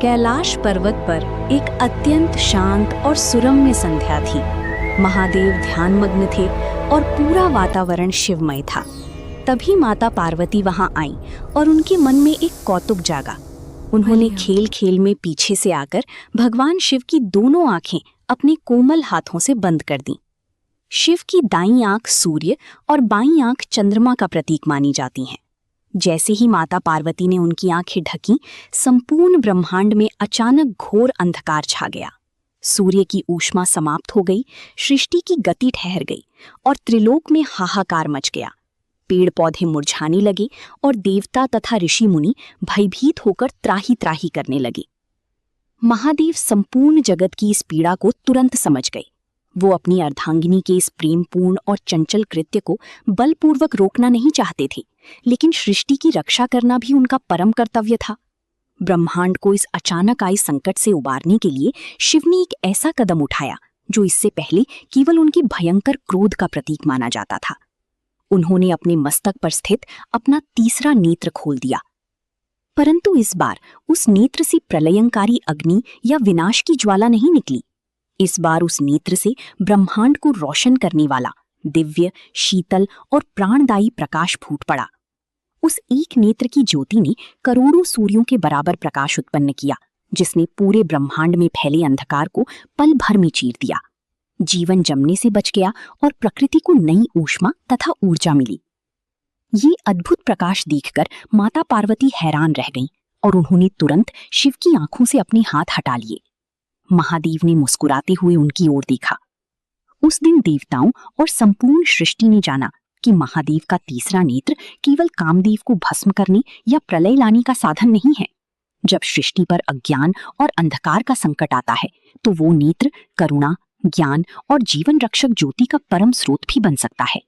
कैलाश पर्वत पर एक अत्यंत शांत और सुरम्य संध्या थी। महादेव ध्यानमग्न थे और पूरा वातावरण शिवमय था। तभी माता पार्वती वहां आई और उनके मन में एक कौतुक जागा। उन्होंने खेल खेल में पीछे से आकर भगवान शिव की दोनों आंखें अपने कोमल हाथों से बंद कर दी। शिव की दाईं आंख सूर्य और बाईं आंख चंद्रमा का प्रतीक मानी जाती हैं। जैसे ही माता पार्वती ने उनकी आंखें ढकीं, संपूर्ण ब्रह्मांड में अचानक घोर अंधकार छा गया। सूर्य की ऊष्मा समाप्त हो गई, सृष्टि की गति ठहर गई और त्रिलोक में हाहाकार मच गया। पेड़ पौधे मुरझाने लगे और देवता तथा ऋषि मुनि भयभीत होकर त्राही त्राही करने लगे। महादेव संपूर्ण जगत की इस पीड़ा को तुरंत समझ गए। वो अपनी अर्धांगिनी के इस प्रेमपूर्ण और चंचल कृत्य को बलपूर्वक रोकना नहीं चाहते थे, लेकिन सृष्टि की रक्षा करना भी उनका परम कर्तव्य था। ब्रह्मांड को इस अचानक आए संकट से उबारने के लिए शिव ने एक ऐसा कदम उठाया जो इससे पहले केवल उनके भयंकर क्रोध का प्रतीक माना जाता था। उन्होंने अपने मस्तक पर स्थित अपना तीसरा नेत्र खोल दिया, परंतु इस बार उस नेत्र से प्रलयंकारी अग्नि या विनाश की ज्वाला नहीं निकली। इस बार उस नेत्र से ब्रह्मांड को रोशन करने वाला दिव्य, शीतल और प्राणदायी प्रकाश फूट पड़ा। उस एक नेत्र की ज्योति ने करोड़ों सूर्यों के बराबर प्रकाश उत्पन्न किया, जिसने पूरे ब्रह्मांड में फैले अंधकार को पल भर में चीर दिया। जीवन जमने से बच गया और प्रकृति को नई ऊष्मा तथा ऊर्जा मिली। ये अद्भुत प्रकाश देखकर माता पार्वती हैरान रह गईं और उन्होंने तुरंत शिव की आंखों से अपने हाथ हटा लिए। महादेव ने मुस्कुराते हुए उनकी ओर देखा। उस दिन देवताओं और संपूर्ण सृष्टि ने जाना कि महादेव का तीसरा नेत्र केवल कामदेव को भस्म करने या प्रलय लाने का साधन नहीं है। जब सृष्टि पर अज्ञान और अंधकार का संकट आता है, तो वो नेत्र करुणा, ज्ञान और जीवन रक्षक ज्योति का परम स्रोत भी बन सकता है।